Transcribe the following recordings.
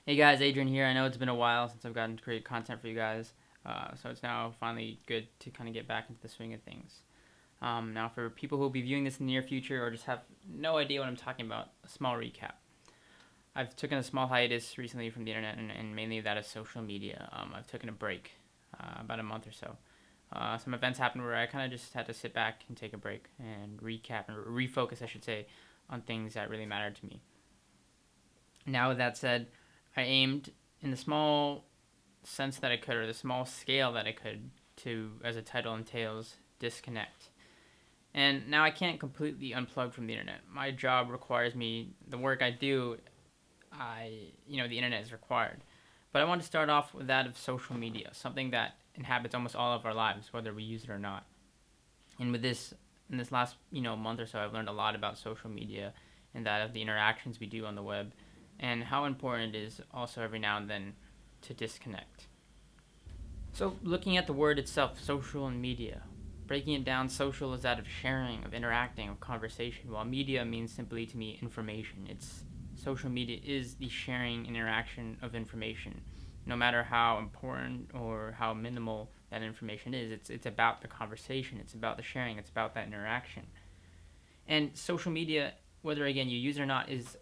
Hey guys, Adrian here. I know it's been a while since I've gotten to create content for you guys, so it's now finally good to kind of get back into the swing of things. Now, for people who will be viewing this in the near future or just have no idea what I'm talking about, a small recap. I've taken a small hiatus recently from the internet and mainly that of social media. I've taken a break, about a month or so. Some events happened where I kind of just had to sit back and take a break and recap and refocus, I should say, on things that really mattered to me. Now, with that said, I aimed in the small sense that I could, or the small scale that I could, to, as the title entails, disconnect. And now I can't completely unplug from the internet. My job requires me, the work I do, the internet is required. But I want to start off with that of social media, something that inhabits almost all of our lives, whether we use it or not. And in this last, month or so, I've learned a lot about social media and that of the interactions we do on the web, and how important it is also every now and then to disconnect. So, looking at the word itself, social and media, breaking it down, social is that of sharing, of interacting, of conversation, while media means simply to me information. It's social media is the sharing interaction of information, no matter how important or how minimal that information is. It's about the conversation. It's about the sharing. It's about that interaction. And social media, whether again you use it or not, is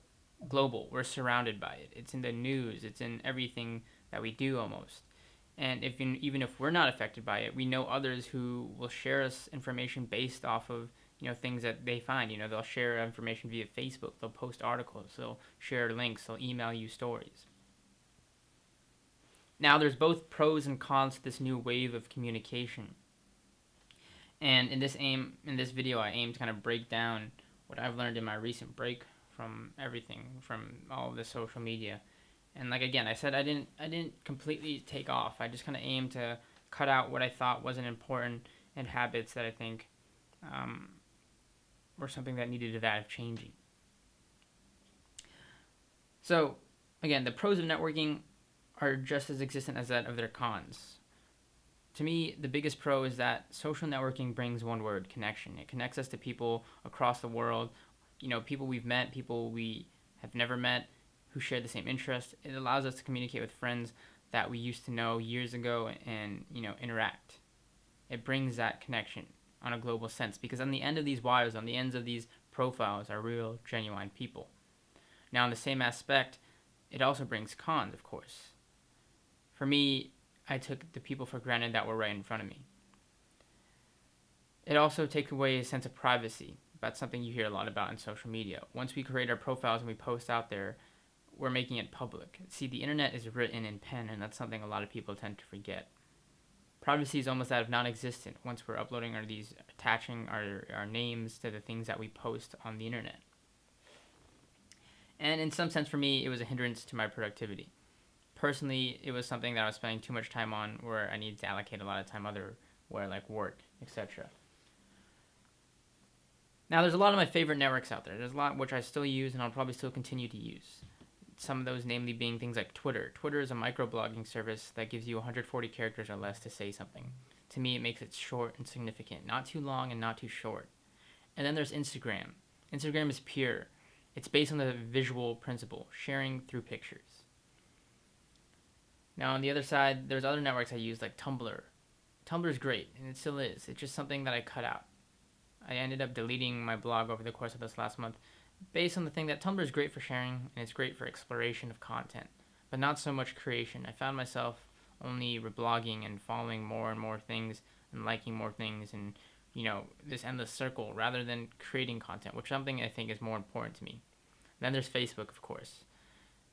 global. We're surrounded by it. It's in the news. It's in everything that we do almost. And even if we're not affected by it, we know others who will share us information based off of things that they find. They'll share information via Facebook. They'll post articles. They'll share links. They'll email you stories. Now, there's both pros and cons to this new wave of communication. And in this video, I aim to kind of break down what I've learned in my recent break from everything, from all of the social media. And like again, I said I didn't completely take off. I just kind of aimed to cut out what I thought wasn't important and habits that I think um, were something that needed that of changing. So again, the pros of networking are just as existent as that of their cons. To me, the biggest pro is that social networking brings one word: connection. It connects us to people across the world, people we've met, people we have never met, who share the same interests. It allows us to communicate with friends that we used to know years ago and, interact. It brings that connection on a global sense because on the end of these wires, on the ends of these profiles are real, genuine people. Now, in the same aspect, it also brings cons, of course. For me, I took the people for granted that were right in front of me. It also takes away a sense of privacy. That's something you hear a lot about in social media. Once we create our profiles and we post out there, we're making it public. See, the internet is written in pen, and that's something a lot of people tend to forget. Privacy is almost out of non-existent once we're uploading attaching our names to the things that we post on the internet. And in some sense, for me, it was a hindrance to my productivity. Personally, it was something that I was spending too much time on where I needed to allocate a lot of time where like work, etc. Now, there's a lot of my favorite networks out there. There's a lot which I still use and I'll probably still continue to use. Some of those namely being things like Twitter. Twitter is a microblogging service that gives you 140 characters or less to say something. To me, it makes it short and significant, not too long and not too short. And then there's Instagram. Instagram is pure. It's based on the visual principle, sharing through pictures. Now, on the other side, there's other networks I use like Tumblr. Tumblr is great, and it still is. It's just something that I cut out. I ended up deleting my blog over the course of this last month based on the thing that Tumblr is great for sharing and it's great for exploration of content, but not so much creation. I found myself only reblogging and following more and more things and liking more things and, this endless circle rather than creating content, which is something I think is more important to me. Then there's Facebook, of course.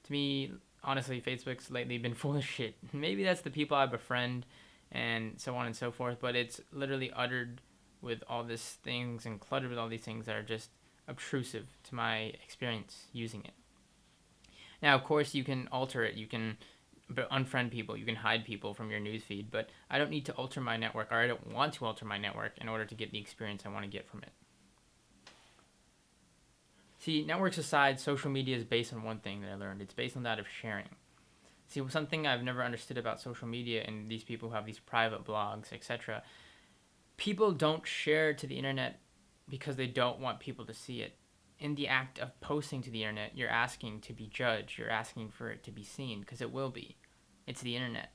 To me, honestly, Facebook's lately been full of shit. Maybe that's the people I befriend and so on and so forth, but it's literally uttered with all these things and cluttered with all these things that are just obtrusive to my experience using it. Now, of course, you can alter it. You can unfriend people. You can hide people from your newsfeed. But I don't need to alter my network, or I don't want to alter my network in order to get the experience I want to get from it. See, networks aside, social media is based on one thing that I learned. It's based on that of sharing. See, something I've never understood about social media and these people who have these private blogs, etc. People don't share to the internet because they don't want people to see it. in the act of posting to the internet, you're asking to be judged. You're asking for it to be seen, because it will be. It's the internet.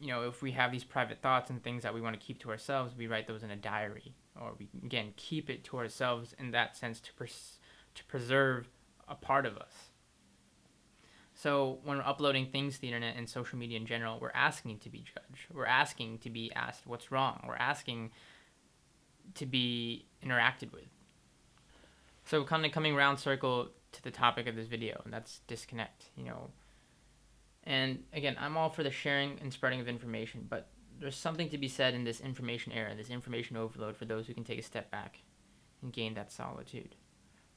If we have these private thoughts and things that we want to keep to ourselves, we write those in a diary, or we, again, keep it to ourselves in that sense to preserve a part of us. So when we're uploading things to the internet and social media in general, we're asking to be judged. We're asking to be asked what's wrong. We're asking to be interacted with. So kind of coming round circle to the topic of this video, and that's disconnect, And again, I'm all for the sharing and spreading of information, but there's something to be said in this information era, this information overload, for those who can take a step back and gain that solitude.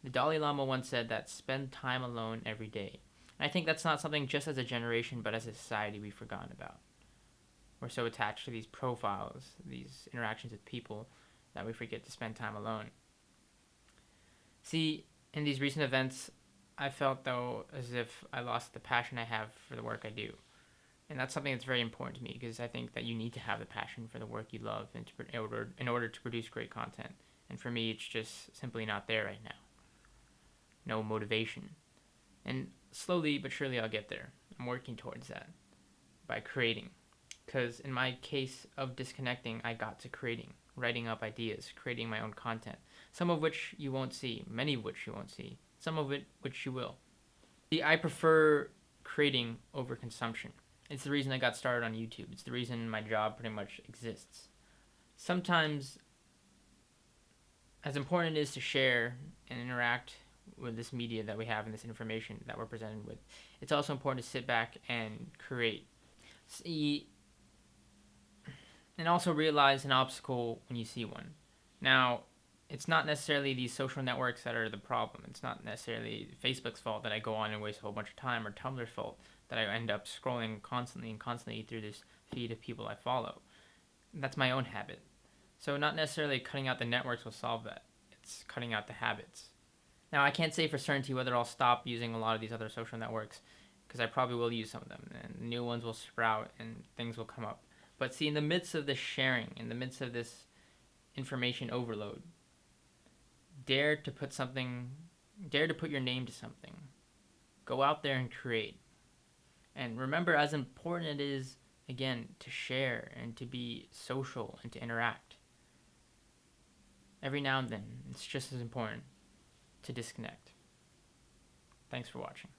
The Dalai Lama once said that spend time alone every day. And I think that's not something just as a generation, but as a society we've forgotten about. We're so attached to these profiles, these interactions with people, that we forget to spend time alone. See, in these recent events, I felt, though, as if I lost the passion I have for the work I do. And that's something that's very important to me, because I think that you need to have the passion for the work you love in order to produce great content. And for me, it's just simply not there right now. No motivation. And slowly but surely I'll get there. I'm working towards that by creating. Because in my case of disconnecting, I got to creating, writing up ideas, creating my own content. Some of which you won't see, many of which you won't see, some of it which you will. See, I prefer creating over consumption. It's the reason I got started on YouTube. It's the reason my job pretty much exists. Sometimes, as important it is to share and interact with this media that we have and this information that we're presented with, it's also important to sit back and create. See, and also realize an obstacle when you see one. Now, it's not necessarily these social networks that are the problem. It's not necessarily Facebook's fault that I go on and waste a whole bunch of time, or Tumblr's fault that I end up scrolling constantly through this feed of people I follow. That's my own habit. So not necessarily cutting out the networks will solve that. It's cutting out the habits. Now, I can't say for certainty whether I'll stop using a lot of these other social networks, because I probably will use some of them, and new ones will sprout and things will come up. But see, in the midst of this sharing, in the midst of this information overload, dare to put your name to something. Go out there and create. And remember, as important it is, again, to share and to be social and to interact. Every now and then, it's just as important to disconnect. Thanks for watching.